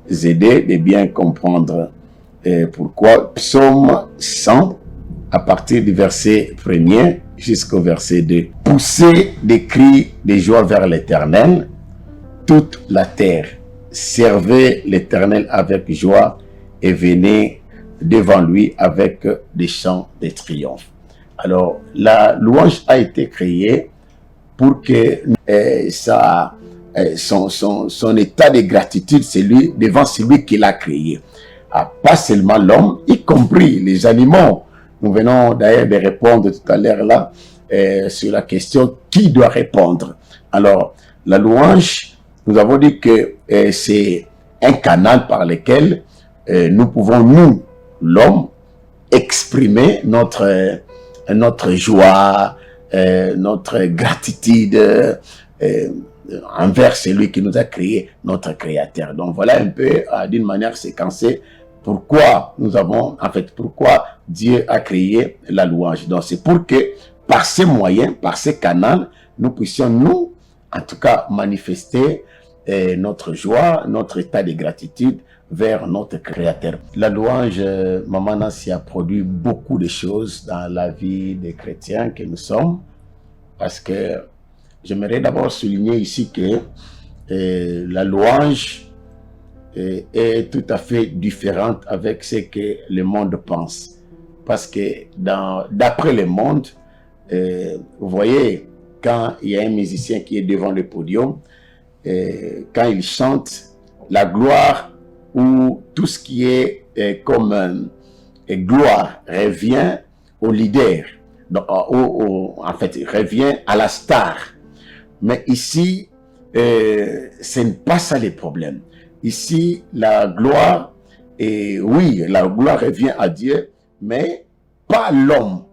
aider de bien comprendre pourquoi. Psaume 100, à partir du verset 1er jusqu'au verset 2. Poussez des cris de joie vers l'Éternel, toute la terre. Servez l'Éternel avec joie et venez devant lui avec des chants de triomphe. Alors, la louange a été créée pour que son état de gratitude devant celui qui l'a créé. Pas seulement l'homme, y compris les animaux. Nous venons d'ailleurs de répondre tout à l'heure là sur la question qui doit répondre. Alors, la louange, nous avons dit que c'est un canal par lequel nous pouvons, nous, l'homme, exprimer notre joie, notre gratitude envers celui qui nous a créé, notre créateur. Donc voilà un peu d'une manière séquencée pourquoi pourquoi Dieu a créé la louange. Donc c'est pour que par ces moyens, par ces canaux, nous puissions nous, en tout cas, manifester notre joie, notre état de gratitude vers notre créateur. La louange, Maman Nancy, a produit beaucoup de choses dans la vie des chrétiens que nous sommes, parce que j'aimerais d'abord souligner ici que la louange est tout à fait différente avec ce que le monde pense. Parce que d'après le monde, vous voyez, quand il y a un musicien qui est devant le podium, quand il chante, la gloire ou tout ce qui est comme gloire revient au leader, donc, en fait, revient à la star. Mais ici, ce n'est pas ça le problème. Ici, la gloire, oui, la gloire revient à Dieu, mais pas l'homme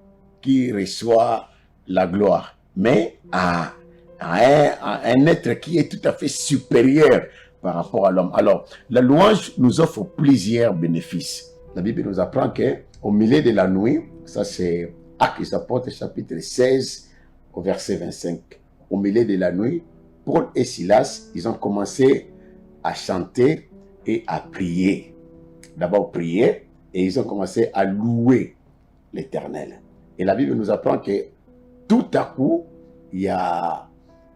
qui reçoit la gloire, mais à un être qui est tout à fait supérieur par rapport à l'homme. Alors, la louange nous offre plusieurs bénéfices. La Bible nous apprend qu'au milieu de la nuit, ça c'est Actes des Apôtres, chapitre 16, au verset 25. Au milieu de la nuit, Paul et Silas, ils ont commencé à chanter et à prier. D'abord prier, et ils ont commencé à louer l'Éternel. Et la Bible nous apprend que tout à coup, il y a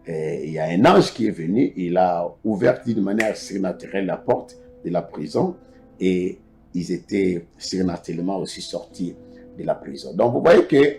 un ange qui est venu, il a ouvert d'une manière surnaturelle la porte de la prison et ils étaient surnaturellement aussi sortis de la prison. Donc vous voyez que